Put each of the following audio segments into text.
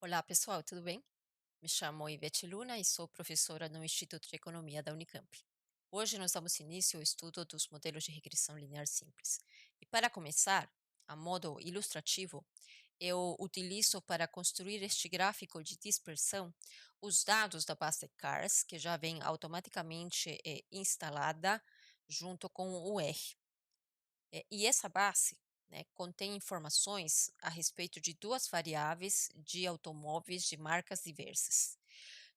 Olá, pessoal, tudo bem? Me chamo Ivete Luna e sou professora no Instituto de Economia da Unicamp. Hoje nós damos início ao estudo dos modelos de regressão linear simples. E para começar, a modo ilustrativo, eu utilizo para construir este gráfico de dispersão os dados da base CARS, que já vem automaticamente instalada junto com o R. E essa base, né, contém informações a respeito de duas variáveis de automóveis de marcas diversas.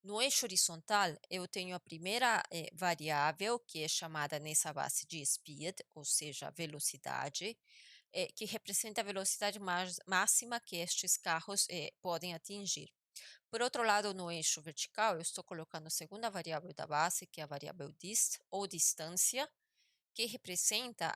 No eixo horizontal, eu tenho a primeira variável, que é chamada nessa base de speed, ou seja, velocidade, que representa a velocidade máxima que estes carros podem atingir. Por outro lado, no eixo vertical, eu estou colocando a segunda variável da base, que é a variável dist, ou distância, que representa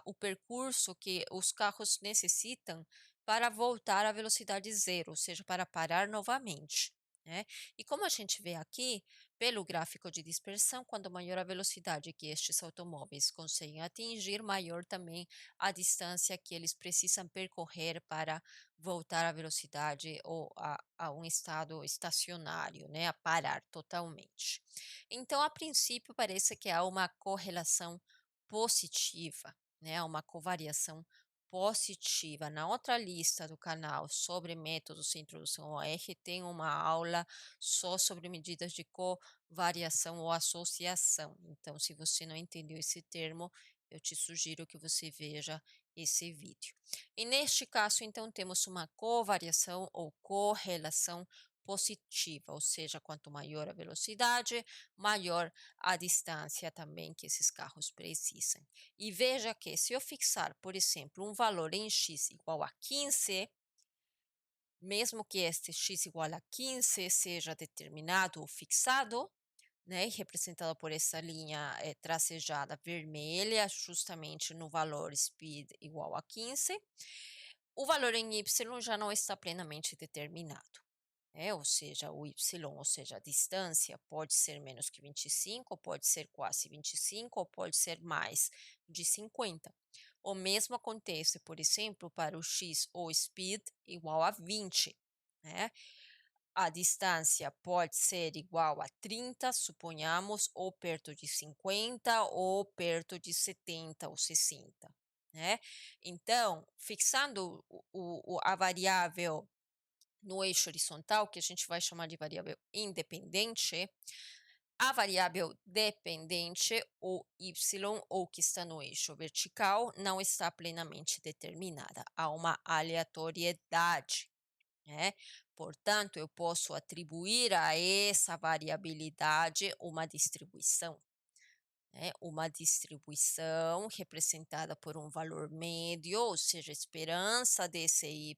o percurso que os carros necessitam para voltar à velocidade zero, ou seja, para parar novamente, né? E como a gente vê aqui, pelo gráfico de dispersão, quanto maior a velocidade que estes automóveis conseguem atingir, maior também a distância que eles precisam percorrer para voltar à velocidade ou a um estado estacionário, né? A parar totalmente. Então, a princípio, parece que há uma correlação positiva, né? Uma covariação positiva. Na outra lista do canal sobre métodos de introdução ao R, tem uma aula só sobre medidas de covariação ou associação. Então, se você não entendeu esse termo, eu te sugiro que você veja esse vídeo. E neste caso, então, temos uma covariação ou correlação positiva, ou seja, quanto maior a velocidade, maior a distância também que esses carros precisam. E veja que se eu fixar, por exemplo, um valor em x igual a 15, mesmo que este x igual a 15 seja determinado ou fixado, né, representado por essa linha tracejada vermelha, justamente no valor speed igual a 15, o valor em y já não está plenamente determinado. Ou seja, o y, ou seja, a distância pode ser menos que 25, pode ser quase 25, ou pode ser mais de 50. O mesmo acontece, por exemplo, para o x ou speed igual a 20, né? A distância pode ser igual a 30, suponhamos, ou perto de 50, ou perto de 70 ou 60, né? Então, fixando a variável no eixo horizontal, que a gente vai chamar de variável independente, a variável dependente, ou y, ou que está no eixo vertical, não está plenamente determinada. Há uma aleatoriedade, né? Portanto, eu posso atribuir a essa variabilidade uma distribuição, né? Uma distribuição representada por um valor médio, ou seja, a esperança desse y,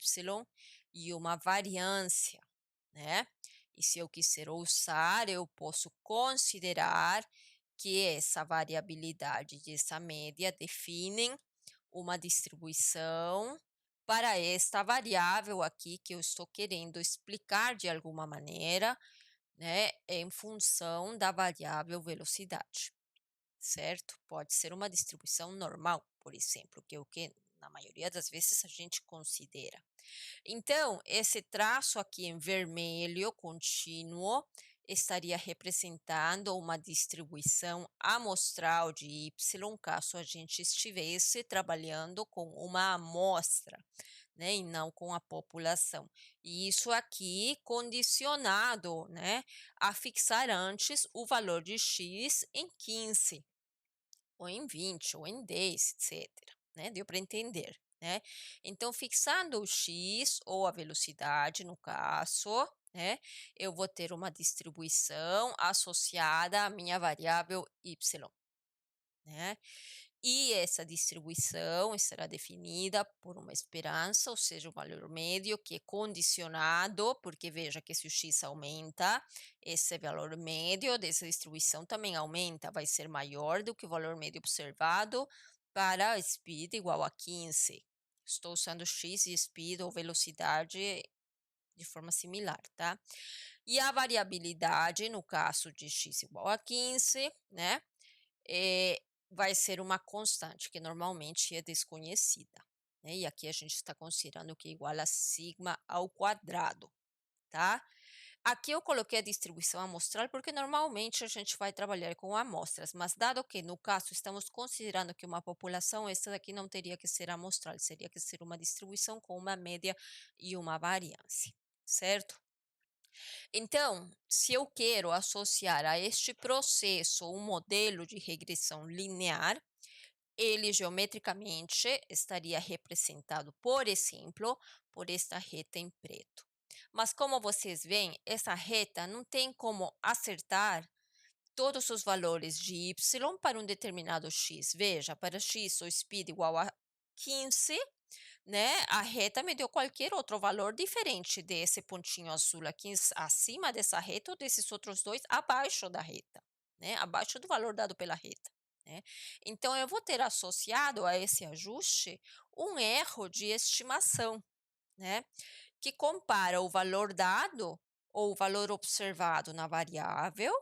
e uma variância, né? E se eu quiser usar, eu posso considerar que essa variabilidade dessa média definem uma distribuição para esta variável aqui que eu estou querendo explicar de alguma maneira, né, em função da variável velocidade, certo? Pode ser uma distribuição normal, por exemplo, que é o que na maioria das vezes a gente considera. Então, esse traço aqui em vermelho contínuo estaria representando uma distribuição amostral de y, caso a gente estivesse trabalhando com uma amostra, né, e não com a população. E isso aqui condicionado, né, a fixar antes o valor de x em 15, ou em 20, ou em 10, etc. Né? Deu para entender, né? Então, fixando o x, ou a velocidade, no caso, né, eu vou ter uma distribuição associada à minha variável y, né? E essa distribuição será definida por uma esperança, ou seja, o valor médio, que é condicionado, porque veja que se o x aumenta, esse valor médio dessa distribuição também aumenta, vai ser maior do que o valor médio observado para speed igual a 15. Estou usando x e speed ou velocidade de forma similar, tá? E a variabilidade, no caso de x igual a 15, né? Vai ser uma constante que normalmente é desconhecida, né, e aqui a gente está considerando que é igual a sigma ao quadrado, tá? Aqui eu coloquei a distribuição amostral porque normalmente a gente vai trabalhar com amostras, mas dado que no caso estamos considerando que uma população, essa daqui não teria que ser amostral, seria que ser uma distribuição com uma média e uma variância, certo? Então, se eu quero associar a este processo um modelo de regressão linear, ele geometricamente estaria representado, por exemplo, por esta reta em preto. Mas como vocês veem, essa reta não tem como acertar todos os valores de y para um determinado x. Veja, para x o speed igual a 15, né? A reta me deu qualquer outro valor diferente desse pontinho azul aqui acima dessa reta ou desses outros dois abaixo da reta, né? Abaixo do valor dado pela reta, né? Então eu vou ter associado a esse ajuste um erro de estimação, né? Que compara o valor dado ou o valor observado na variável,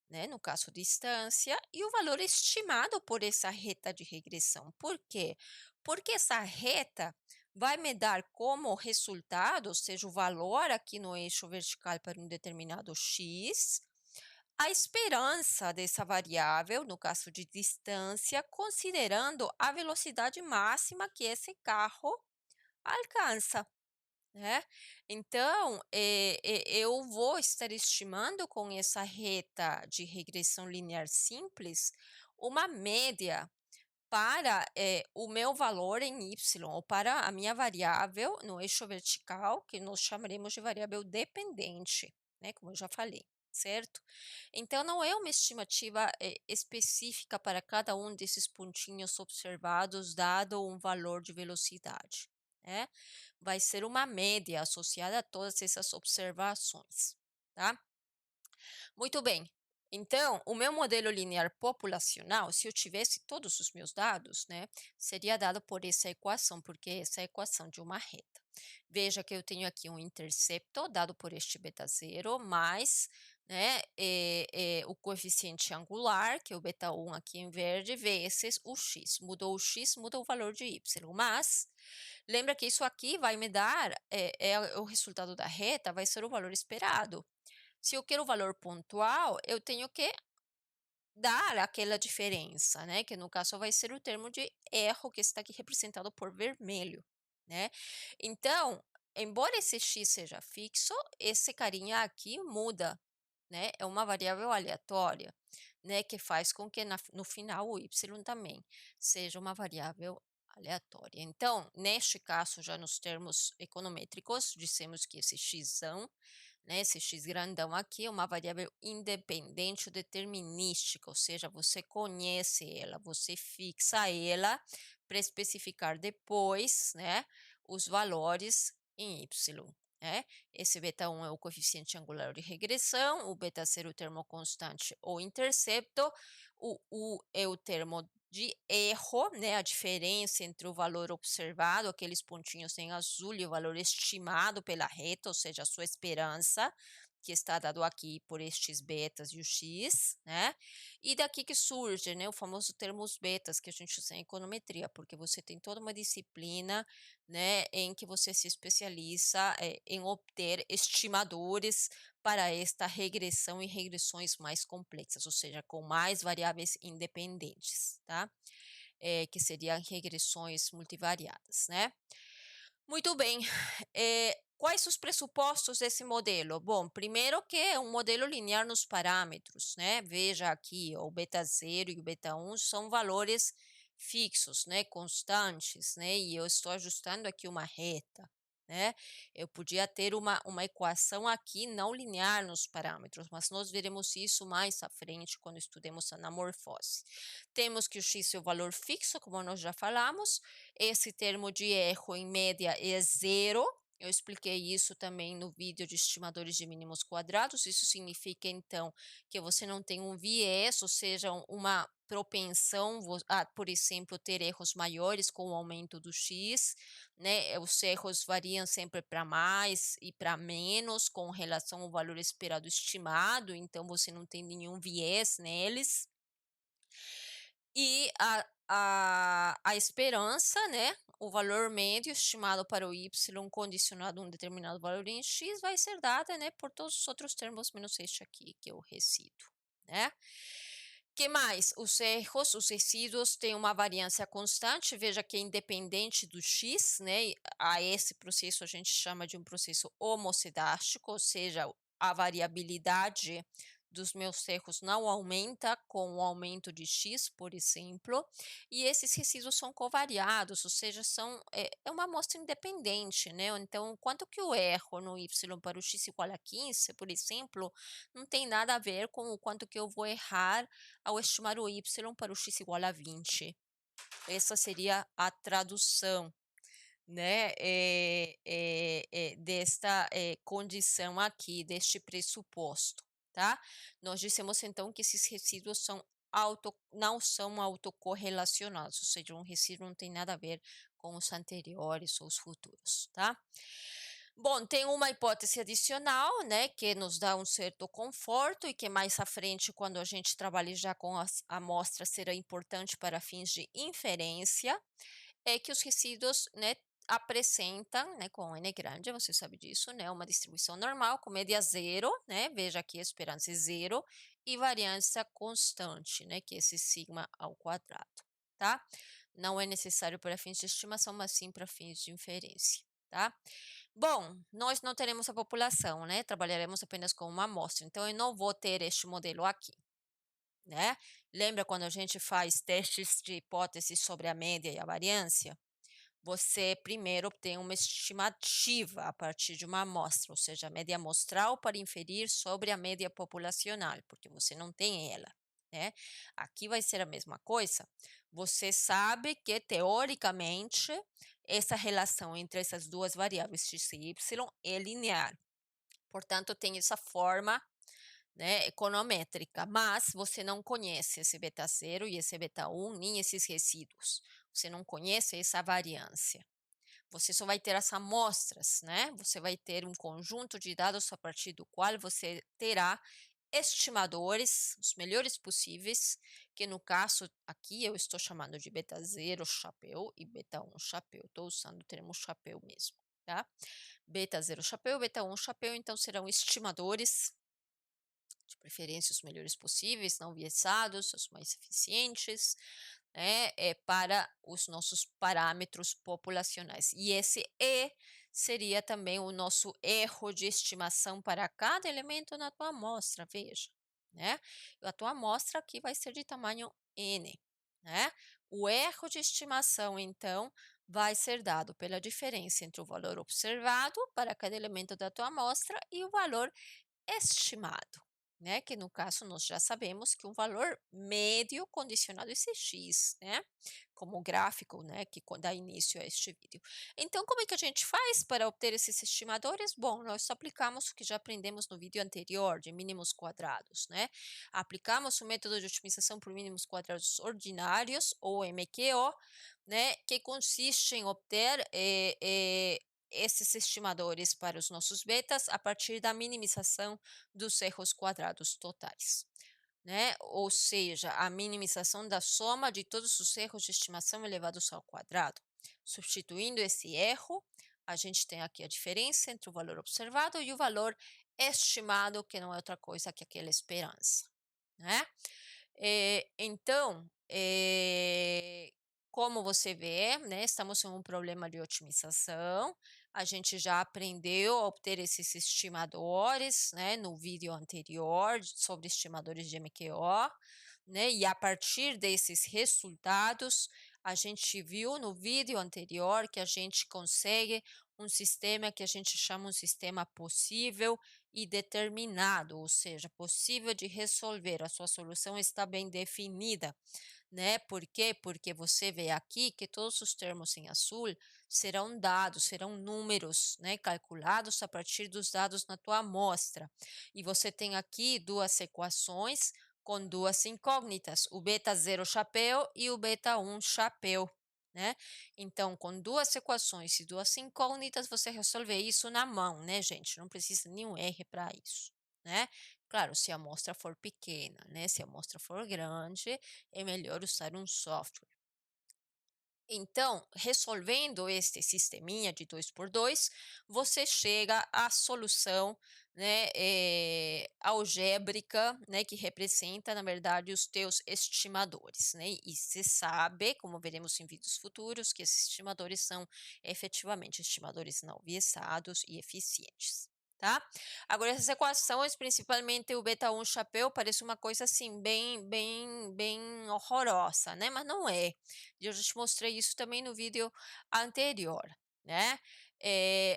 né, no caso distância, e o valor estimado por essa reta de regressão. Por quê? Porque essa reta vai me dar como resultado, ou seja, o valor aqui no eixo vertical para um determinado x, a esperança dessa variável, no caso de distância, considerando a velocidade máxima que esse carro alcança, né? Então, eu vou estar estimando com essa reta de regressão linear simples uma média para o meu valor em y, ou para a minha variável no eixo vertical, que nós chamaremos de variável dependente, né? Como eu já falei. Certo? Então, não é uma estimativa específica para cada um desses pontinhos observados, dado um valor de velocidade, né? Vai ser uma média associada a todas essas observações, tá? Muito bem. Então, o meu modelo linear populacional, se eu tivesse todos os meus dados, né, seria dado por essa equação, porque essa é a equação de uma reta. Veja que eu tenho aqui um intercepto dado por este beta zero, mais, né, o coeficiente angular, que é o beta 1 aqui em verde, vezes o x. Mudou o x, muda o valor de y, mas lembra que isso aqui vai me dar, o resultado da reta vai ser o valor esperado. Se eu quero o valor pontual, eu tenho que dar aquela diferença, né? Que no caso vai ser o termo de erro que está aqui representado por vermelho, né? Então, embora esse x seja fixo, esse carinha aqui muda, né? É uma variável aleatória, né? Que faz com que no final o y também seja uma variável aleatória. Então, neste caso, já nos termos econométricos, dissemos que esse x, né, esse x grandão aqui é uma variável independente ou determinística, ou seja, você conhece ela, você fixa ela para especificar depois, né, os valores em y. Né? Esse beta 1 é o coeficiente angular de regressão, o beta 0 é o termo constante ou intercepto, o U é o termo de erro, né, a diferença entre o valor observado, aqueles pontinhos em azul, e o valor estimado pela reta, ou seja, a sua esperança, que está dado aqui por estes betas e o x, né? E daqui que surge, né, o famoso termo os betas que a gente usa em econometria, porque você tem toda uma disciplina, né, em que você se especializa em obter estimadores para esta regressão e regressões mais complexas, ou seja, com mais variáveis independentes, tá? Que seriam regressões multivariadas, né? Muito bem. Quais os pressupostos desse modelo? Bom, primeiro que é um modelo linear nos parâmetros, né? Veja aqui, o beta 0 e o beta 1 são valores fixos, né? Constantes, né? E eu estou ajustando aqui uma reta, né? Eu podia ter uma equação aqui não linear nos parâmetros, mas nós veremos isso mais à frente quando estudemos a anamorfose. Temos que o x é o valor fixo, como nós já falamos, esse termo de erro, em média, é zero. Eu expliquei isso também no vídeo de estimadores de mínimos quadrados. Isso significa, então, que você não tem um viés, ou seja, uma propensão a, por exemplo, ter erros maiores com o aumento do x, né? Os erros variam sempre para mais e para menos com relação ao valor esperado estimado, então você não tem nenhum viés neles. E a esperança, né, o valor médio estimado para o y condicionado a um determinado valor em x vai ser dada, né, por todos os outros termos menos este aqui, que é o resíduo, né. Que mais? Os resíduos têm uma variância constante, veja que é independente do x, né, e a esse processo a gente chama de um processo homocedástico, ou seja, a variabilidade dos meus erros não aumenta com o aumento de x, por exemplo, e esses resíduos são covariados, ou seja, é uma amostra independente, né? Então, quanto que o erro no y para o x igual a 15, por exemplo, não tem nada a ver com o quanto que eu vou errar ao estimar o y para o x igual a 20. Essa seria a tradução, né, desta condição aqui, deste pressuposto, tá? Nós dissemos então que esses resíduos não são autocorrelacionados, ou seja, um resíduo não tem nada a ver com os anteriores ou os futuros, tá? Bom, tem uma hipótese adicional, né, que nos dá um certo conforto e que mais à frente, quando a gente trabalha já com as amostras, será importante para fins de inferência, é que os resíduos, né, apresentam, né, com N grande, você sabe disso, né, uma distribuição normal com média zero, né, veja aqui a esperança é zero, e variância constante, né, que é esse sigma ao quadrado, tá? Não é necessário para fins de estimação, mas sim para fins de inferência, tá? Bom, nós não teremos a população, né? Trabalharemos apenas com uma amostra, então eu não vou ter este modelo aqui, né? Lembra quando a gente faz testes de hipóteses sobre a média e a variância? Você primeiro obtém uma estimativa a partir de uma amostra, ou seja, a média amostral para inferir sobre a média populacional, porque você não tem ela, né? Aqui vai ser a mesma coisa. Você sabe que, teoricamente, essa relação entre essas duas variáveis x e y é linear. Portanto, tem essa forma, né, econométrica, mas você não conhece esse beta zero e esse beta 1, nem esses resíduos. Você não conhece essa variância. Você só vai ter as amostras, né? Você vai ter um conjunto de dados a partir do qual você terá estimadores, os melhores possíveis, que no caso aqui eu estou chamando de beta zero chapéu e beta 1 chapéu. Estou usando o termo chapéu mesmo, tá? Beta zero chapéu, beta 1 chapéu, então serão estimadores, de preferência os melhores possíveis, não viesados, os mais eficientes, né, para os nossos parâmetros populacionais. E esse E seria também o nosso erro de estimação para cada elemento na tua amostra, veja, né? A tua amostra aqui vai ser de tamanho N, né? O erro de estimação, então, vai ser dado pela diferença entre o valor observado para cada elemento da tua amostra e o valor estimado, né? Que no caso nós já sabemos que o valor médio condicionado a esse x, né? Como gráfico, né? Que dá início a este vídeo. Então, como é que a gente faz para obter esses estimadores? Bom, nós aplicamos o que já aprendemos no vídeo anterior de mínimos quadrados, né? Aplicamos o método de otimização por mínimos quadrados ordinários, ou MQO, né? Que consiste em obter esses estimadores para os nossos betas a partir da minimização dos erros quadrados totais, né? Ou seja, a minimização da soma de todos os erros de estimação elevados ao quadrado. Substituindo esse erro, a gente tem aqui a diferença entre o valor observado e o valor estimado, que não é outra coisa que aquela esperança, né? Então, como você vê, né, estamos em um problema de otimização. A gente já aprendeu a obter esses estimadores, né, no vídeo anterior sobre estimadores de MQO, né, e a partir desses resultados, a gente viu no vídeo anterior que a gente consegue um sistema que a gente chama um sistema possível e determinado, ou seja, possível de resolver. A sua solução está bem definida, né? Por quê? Porque você vê aqui que todos os termos em azul serão dados, serão números, né, calculados a partir dos dados na tua amostra. E você tem aqui duas equações com duas incógnitas, o beta 0 chapéu e o beta 1 chapéu, né? Então, com duas equações e duas incógnitas, você resolve isso na mão, né, gente? Não precisa nenhum R para isso, né? Claro, se a amostra for pequena, né? Se a amostra for grande, é melhor usar um software. Então, resolvendo este sisteminha de 2 por 2, você chega à solução, né, algébrica, né, que representa, na verdade, os teus estimadores, né. E você sabe, como veremos em vídeos futuros, que esses estimadores são efetivamente estimadores não viessados e eficientes, tá. Agora essas equações, principalmente o beta 1 chapéu, parece uma coisa, assim, bem horrorosa, né, mas não é. E eu já te mostrei isso também no vídeo anterior, né.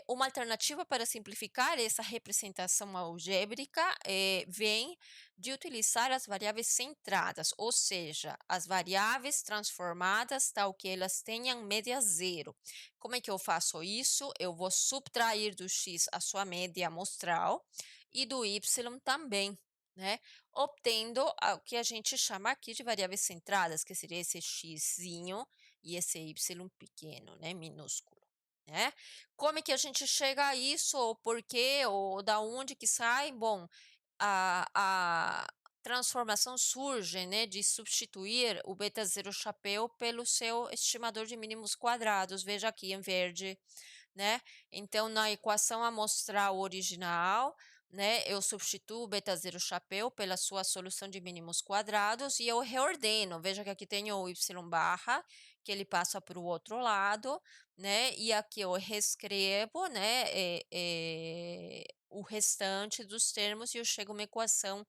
Uma alternativa para simplificar essa representação algébrica, vem de utilizar as variáveis centradas, ou seja, as variáveis transformadas tal que elas tenham média zero. Como é que eu faço isso? Eu vou subtrair do x a sua média amostral e do y também, né, obtendo o que a gente chama aqui de variáveis centradas, que seria esse xzinho e esse y pequeno, né, minúsculo, né. Como é que a gente chega a isso, ou por quê, ou da onde que sai? Bom, a transformação surge, né, de substituir o beta zero chapéu pelo seu estimador de mínimos quadrados, veja aqui em verde, né. Então na equação amostral original, né, eu substituo o beta zero chapéu pela sua solução de mínimos quadrados e eu reordeno, veja que aqui tenho o y barra, que ele passa para o outro lado, né, e aqui eu reescrevo, né, o restante dos termos e eu chego a uma equação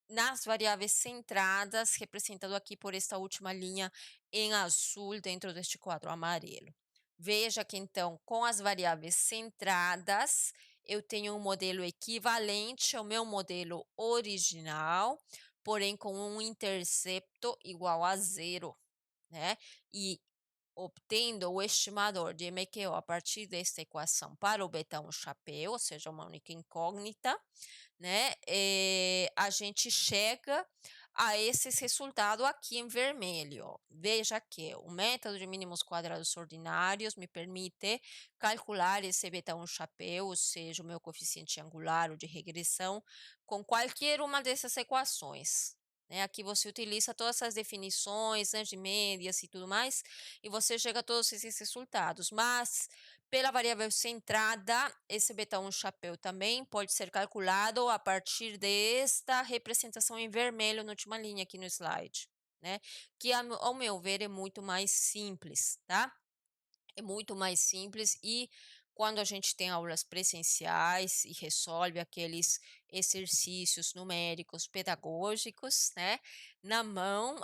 nas variáveis centradas, representado aqui por esta última linha em azul dentro deste quadro amarelo. Veja que então, com as variáveis centradas, eu tenho um modelo equivalente ao meu modelo original, porém com um intercepto igual a zero, né? E obtendo o estimador de MQO a partir desta equação para o beta 1 chapéu, ou seja, uma única incógnita, né, a gente chega a esses resultado aqui em vermelho, ó. Veja que o método de mínimos quadrados ordinários me permite calcular esse beta 1 chapéu, ou seja, o meu coeficiente angular ou de regressão, com qualquer uma dessas equações, né. Aqui você utiliza todas essas definições, né, de médias e tudo mais, e você chega a todos esses resultados, mas pela variável centrada, esse beta 1 chapéu também pode ser calculado a partir desta representação em vermelho na última linha aqui no slide, né, que ao meu ver é muito mais simples, tá? É muito mais simples e quando a gente tem aulas presenciais e resolve aqueles exercícios numéricos pedagógicos, né, na mão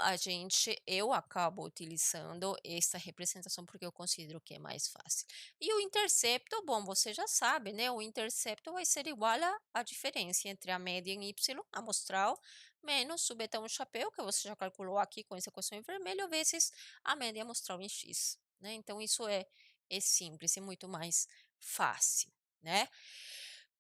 eu acabo utilizando essa representação porque eu considero que é mais fácil. E o intercepto, bom, você já sabe, né, o intercepto vai ser igual à diferença entre a média em y amostral menos o betão chapéu, que você já calculou aqui com essa equação em vermelho, vezes a média amostral em x, né. Então isso é simples, é muito mais fácil, né.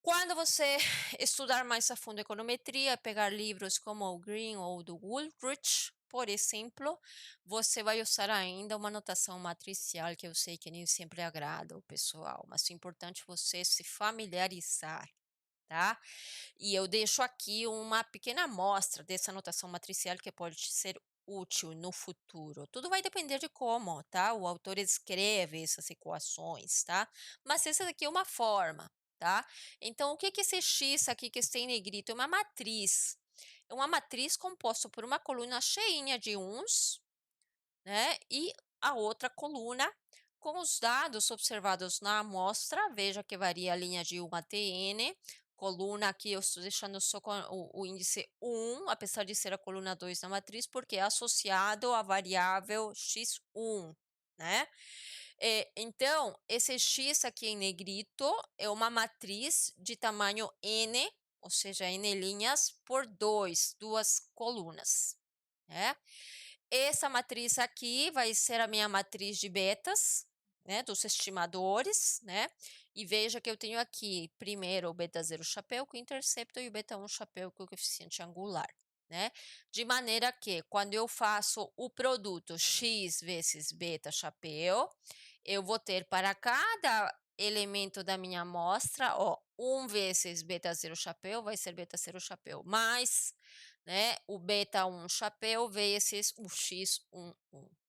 Quando você estudar mais a fundo econometria, pegar livros como o Green ou do Woolrich, por exemplo, você vai usar ainda uma notação matricial que eu sei que nem sempre agrada o pessoal, mas é importante você se familiarizar, tá? E eu deixo aqui uma pequena amostra dessa notação matricial que pode te ser útil no futuro. Tudo vai depender de como, tá? O autor escreve essas equações, tá? Mas essa daqui é uma forma, tá? Então, o que que esse X aqui que está em negrito? É uma matriz. É uma matriz composta por uma coluna cheinha de uns, né? E a outra coluna com os dados observados na amostra, veja que varia a linha de 1 até n, coluna aqui eu estou deixando só com o índice 1, apesar de ser a coluna 2 na matriz, porque é associado à variável x1, né? Então, esse x aqui em negrito é uma matriz de tamanho n, ou seja, n linhas por 2, duas colunas, né? Essa matriz aqui vai ser a minha matriz de betas, né, dos estimadores, né? E veja que eu tenho aqui primeiro o beta zero chapéu com intercepto e o beta 1 chapéu com o coeficiente angular, né? De maneira que quando eu faço o produto x vezes beta chapéu, eu vou ter para cada elemento da minha amostra, ó, 1 vezes beta zero chapéu vai ser beta zero chapéu, mais, né, o beta 1 chapéu vezes o x11,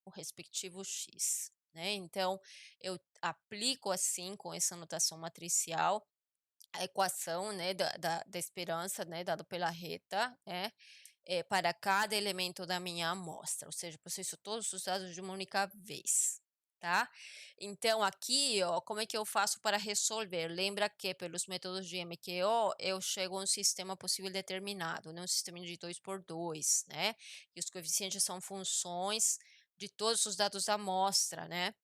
o respectivo x. né. Então, eu aplico, assim, com essa notação matricial, a equação, né, da esperança, né, dado pela Reta, né, para cada elemento da minha amostra, ou seja, processo todos os dados de uma única vez, tá. Então aqui, ó, como é que eu faço para resolver? Lembra que pelos métodos de MQO eu chego a um sistema possível determinado, né, um sistema de 2 por 2, né, e os coeficientes são funções de todos os dados da amostra, né.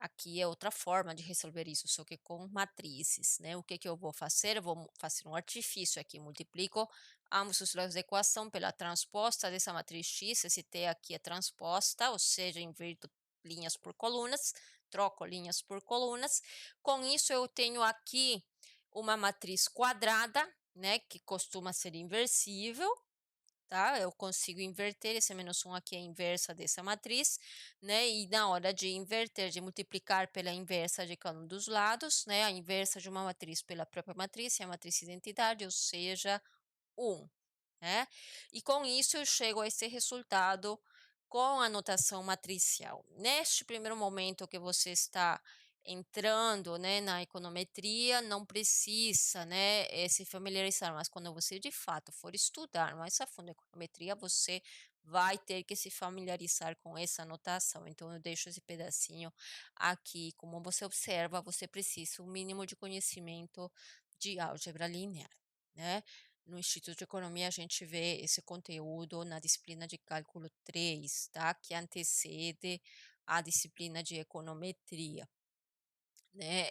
Aqui é outra forma de resolver isso, só que com matrizes, né? O que que eu vou fazer? Eu vou fazer um artifício aqui, multiplico ambos os lados da equação pela transposta dessa matriz X, esse T aqui é transposta, ou seja, inverto linhas por colunas, troco linhas por colunas. Com isso, eu tenho aqui uma matriz quadrada, né, que costuma ser inversível, tá? Eu consigo inverter, esse menos um aqui é a inversa dessa matriz, né? E na hora de inverter, de multiplicar pela inversa de cada um dos lados, né? A inversa de uma matriz pela própria matriz, é a matriz identidade, ou seja, um, né? E com isso eu chego a esse resultado com a notação matricial. Neste primeiro momento que você está entrando, né, na econometria, não precisa, né, se familiarizar, mas quando você de fato for estudar mais a fundo a econometria, você vai ter que se familiarizar com essa notação. Então eu deixo esse pedacinho aqui. Como você observa, você precisa um mínimo de conhecimento de álgebra linear, né? No Instituto de Economia, a gente vê esse conteúdo na disciplina de cálculo 3, tá? Que antecede a disciplina de econometria, né?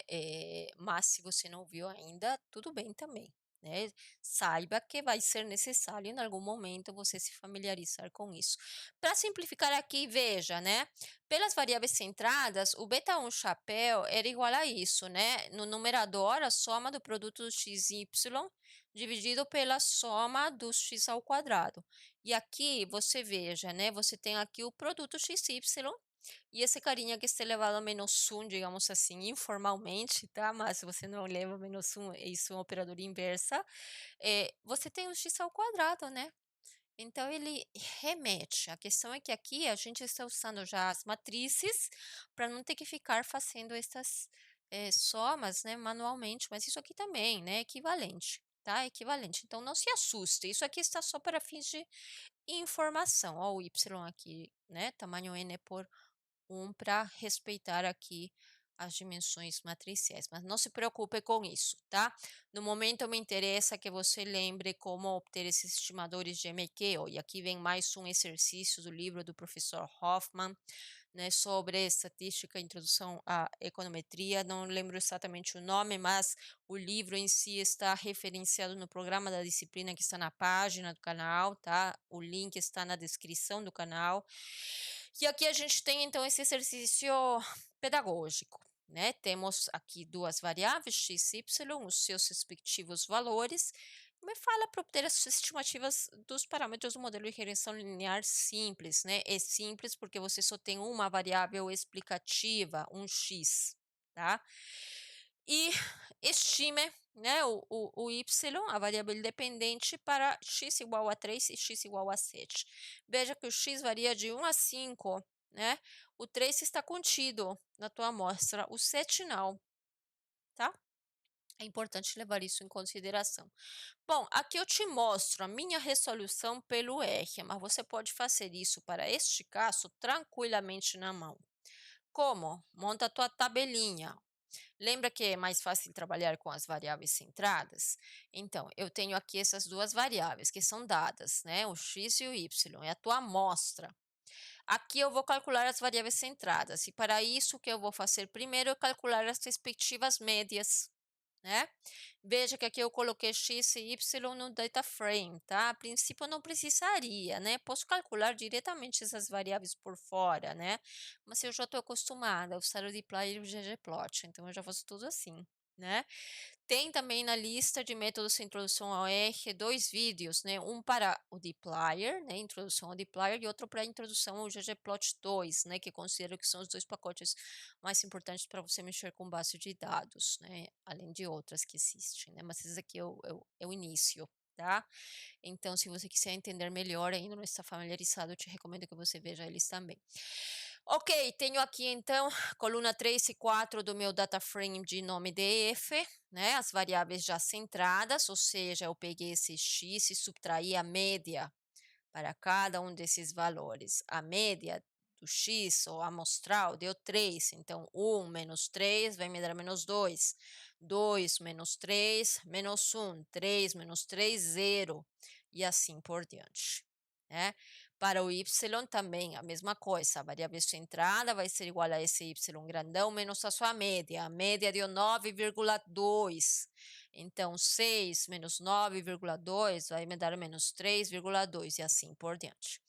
Mas se você não viu ainda, tudo bem também, né? Saiba que vai ser necessário em algum momento você se familiarizar com isso. Para simplificar aqui, veja, né? Pelas variáveis centradas, o beta 1 chapéu era igual a isso, né? No numerador, a soma do produto do x e y dividido pela soma do x ao quadrado. E aqui você veja, né? Você tem aqui o produto x y e esse carinha que está elevado a menos um, digamos assim, informalmente, tá? Mas se você não leva menos um, isso é um operador inversa, você tem o x ao quadrado, né? Então ele remete. A questão é que aqui a gente está usando já as matrizes para não ter que ficar fazendo essas somas, né, manualmente, mas isso aqui também, né, equivalente, tá? Equivalente. Então não se assuste. Isso aqui está só para fins de informação. Ó, o y aqui, né? Tamanho n por para respeitar aqui as dimensões matriciais, mas não se preocupe com isso, tá? No momento me interessa que você lembre como obter esses estimadores de MQO, e aqui vem mais um exercício do livro do professor Hoffman, né, sobre estatística, introdução à econometria, não lembro exatamente o nome, mas o livro em si está referenciado no programa da disciplina que está na página do canal, tá? O link está na descrição do canal. E aqui a gente tem então esse exercício pedagógico, né? Temos aqui duas variáveis, x e y, os seus respectivos valores. Me fala para obter as estimativas dos parâmetros do modelo de regressão linear simples, né? É simples porque você só tem uma variável explicativa, um x, tá? E estime, né, o y, a variável dependente, para x igual a 3 e x igual a 7. Veja que o x varia de 1 a 5, né? O 3 está contido na tua amostra, o 7 não, tá? É importante levar isso em consideração. Bom, aqui eu te mostro a minha resolução pelo R, mas você pode fazer isso para este caso tranquilamente na mão. Como? Monta a tua tabelinha. Lembra que é mais fácil trabalhar com as variáveis centradas? Então, eu tenho aqui essas duas variáveis que são dadas, né? O x e o y, é a tua amostra. Aqui eu vou calcular as variáveis centradas, e para isso o que eu vou fazer primeiro é calcular as respectivas médias, né? Veja que aqui eu coloquei x e y no data frame, tá? A princípio eu não precisaria, né? Posso calcular diretamente essas variáveis por fora, né? Mas eu já estou acostumada a usar o dplyr e o ggplot, então eu já faço tudo assim, né? Tem também na lista de métodos de introdução ao R dois vídeos, né? Um para o dplyr, né? Introdução ao dplyr, e outro para a introdução ao ggplot 2, né? Que considero que são os dois pacotes mais importantes para você mexer com base de dados, né? Além de outras que existem, né? Mas esse aqui é o início, tá? Então, se você quiser entender melhor, ainda não está familiarizado, eu te recomendo que você veja eles também. Ok, tenho aqui então coluna 3 e 4 do meu data frame de nome DF, né? As variáveis já centradas, ou seja, eu peguei esse x e subtraí a média para cada um desses valores. A média do x, ou amostral, deu 3. Então, 1 menos 3 vai me dar menos 2. 2 menos 3, menos 1. 3 menos 3, 0. E assim por diante. Né? Para o y também a mesma coisa. A variável centrada vai ser igual a esse y grandão menos a sua média. A média deu 9,2. Então, 6 menos 9,2 vai me dar menos 3,2 e assim por diante.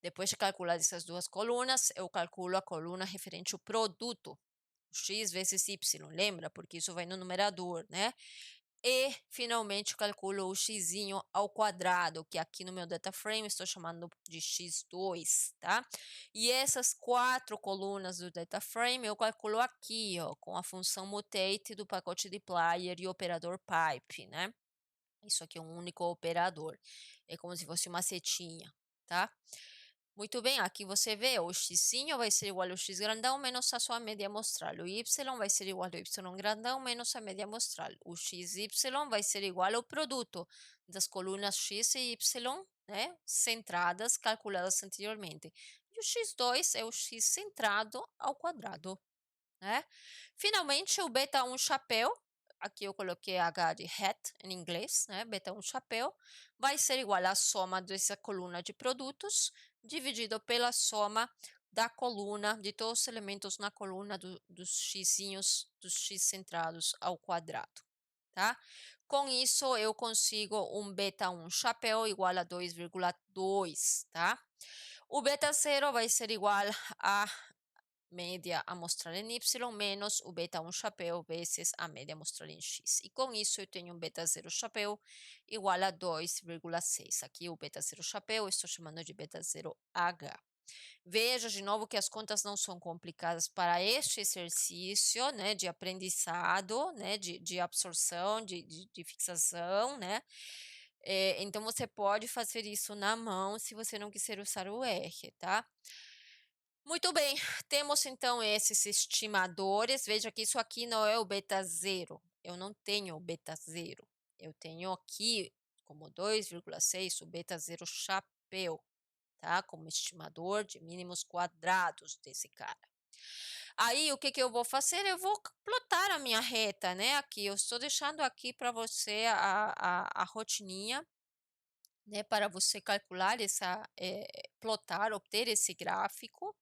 Depois de calcular essas duas colunas, eu calculo a coluna referente ao produto, x vezes y, lembra? Porque isso vai no numerador, né? E, finalmente, calculo o x ao quadrado, que aqui no meu data frame estou chamando de x2, tá? E essas 4 colunas do data frame eu calculo aqui, ó, com a função mutate do pacote dplyr e operador pipe, né? Isso aqui é um único operador. É como se fosse uma setinha, tá? Muito bem, aqui você vê, o x vai ser igual ao x grandão menos a sua média amostral. O y vai ser igual ao y grandão menos a média amostral. O xy vai ser igual ao produto das colunas x e y, né, centradas, calculadas anteriormente. E o x2 é o x centrado ao quadrado, né? Finalmente, o beta 1 chapéu, aqui eu coloquei H de hat em inglês, né? Beta 1 chapéu, vai ser igual à soma dessa coluna de produtos dividido pela soma da coluna, de todos os elementos na coluna dos xzinhos, dos x centrados ao quadrado, tá? Com isso, eu consigo um beta 1 chapéu igual a 2,2, tá? O beta 0 vai ser igual a média amostral em y menos o beta 1 chapéu vezes a média amostral em x. E com isso eu tenho um beta 0 chapéu igual a 2,6. Aqui o beta 0 chapéu eu estou chamando de beta 0H. Veja de novo que as contas não são complicadas para este exercício, né, de aprendizado, né, de absorção, de fixação, né? Então você pode fazer isso na mão se você não quiser usar o R, tá? Muito bem, temos então esses estimadores. Veja que isso aqui não é o beta 0. Eu não tenho o beta 0. Eu tenho aqui como 2,6 o beta 0 chapéu, tá? Como estimador de mínimos quadrados desse cara. Aí, o que que eu vou fazer? Eu vou plotar a minha reta, né? Aqui, eu estou deixando aqui para você a rotininha, né? Para você calcular plotar, obter esse gráfico.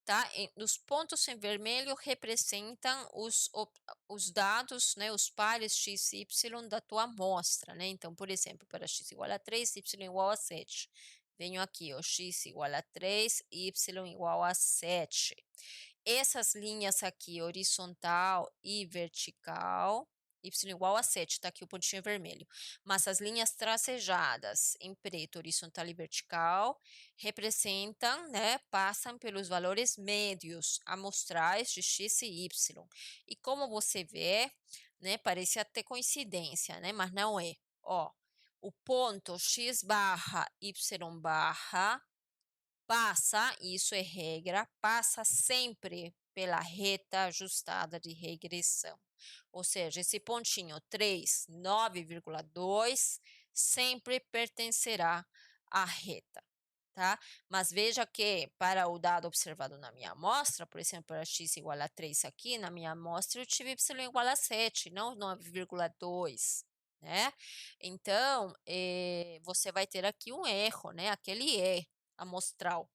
Tá? Os pontos em vermelho representam os dados, né, os pares x e y da tua amostra, né? Então, por exemplo, para x igual a 3, y igual a 7. Venho aqui, ó, x igual a 3, y igual a 7. Essas linhas aqui, horizontal e vertical, y igual a 7, está aqui o pontinho vermelho. Mas as linhas tracejadas em preto, horizontal e vertical, representam, né, passam pelos valores médios amostrais de x e y. E como você vê, né, parece até coincidência, né, mas não é. Ó, o ponto x barra y barra passa, isso é regra, passa sempre pela reta ajustada de regressão. Ou seja, esse pontinho 3, 9,2 sempre pertencerá à reta, tá? Mas veja que para o dado observado na minha amostra, por exemplo, para x igual a 3 aqui, na minha amostra eu tive y igual a 7, não 9,2. Né? Então, você vai ter aqui um erro, né? Aquele E amostral,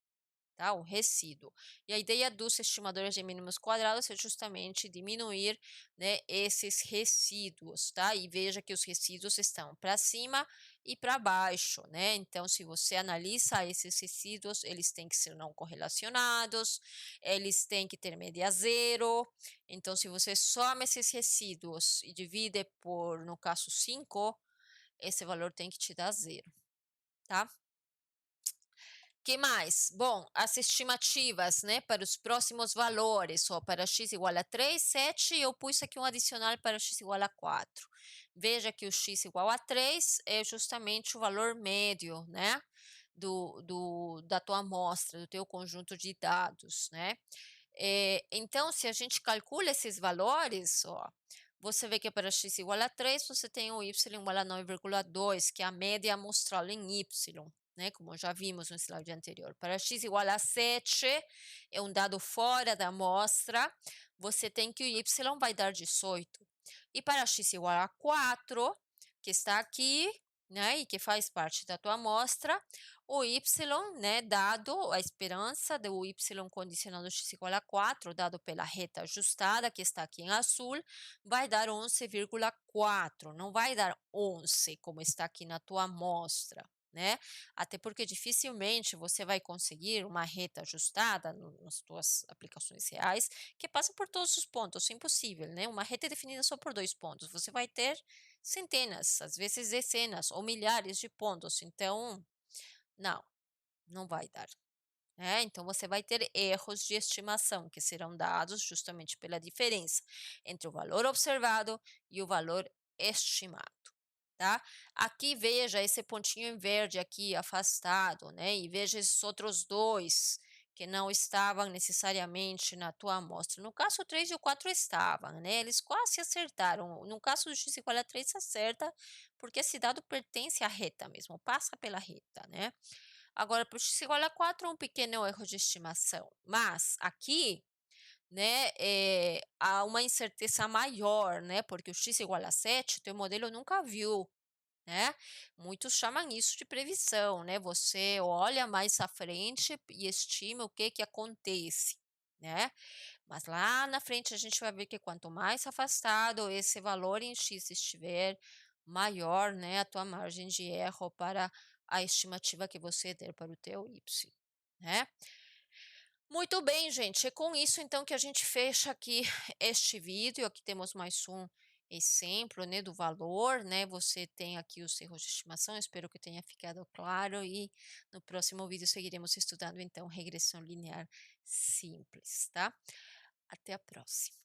tá? O resíduo. E a ideia dos estimadores de mínimos quadrados é justamente diminuir, né, esses resíduos, tá? E veja que os resíduos estão para cima e para baixo, né? Então, se você analisa esses resíduos, eles têm que ser não correlacionados, eles têm que ter média zero. Então, se você soma esses resíduos e divide por, no caso, 5, esse valor tem que te dar zero, tá? Que mais? Bom, as estimativas, né, para os próximos valores, ó, para x igual a 3, 7, eu pus aqui um adicional para x igual a 4. Veja que o x igual a 3 é justamente o valor médio, né, da tua amostra, do teu conjunto de dados, né. Então se a gente calcula esses valores, ó, você vê que para x igual a 3 você tem o y igual a 9,2, que é a média amostral em y, né, como já vimos no slide anterior. Para x igual a 7, é um dado fora da amostra, você tem que o y vai dar 18. E para x igual a 4, que está aqui, né, e que faz parte da tua amostra, o y, né, dado a esperança do y condicional do x igual a 4, dado pela reta ajustada, que está aqui em azul, vai dar 11,4, não vai dar 11, como está aqui na tua amostra, né? Até porque dificilmente você vai conseguir uma reta ajustada nas tuas aplicações reais que passa por todos os pontos, é impossível, né? Uma reta é definida só por 2 pontos, você vai ter centenas, às vezes dezenas ou milhares de pontos, então não, não vai dar. Então você vai ter erros de estimação, que serão dados justamente pela diferença entre o valor observado e o valor estimado, tá? Aqui veja esse pontinho em verde aqui afastado, né? E veja esses outros dois que não estavam necessariamente na tua amostra. No caso, o 3 e o 4 estavam, né? Eles quase acertaram. No caso do x igual a 3, acerta, porque esse dado pertence à reta mesmo, passa pela reta, né? Agora, para o x igual a 4 é um pequeno erro de estimação, mas aqui, né, há uma incerteza maior, né, porque o x igual a 7, teu modelo nunca viu, né? Muitos chamam isso de previsão, né? Você olha mais à frente e estima o que que acontece, né? Mas lá na frente a gente vai ver que quanto mais afastado esse valor em x estiver, maior, né, a tua margem de erro para a estimativa que você der para o teu y, né? Muito bem, gente. É com isso então que a gente fecha aqui este vídeo. Aqui temos mais um exemplo, né, do valor, né? Você tem aqui os erros de estimação. Espero que tenha ficado claro e no próximo vídeo seguiremos estudando então regressão linear simples, tá? Até a próxima.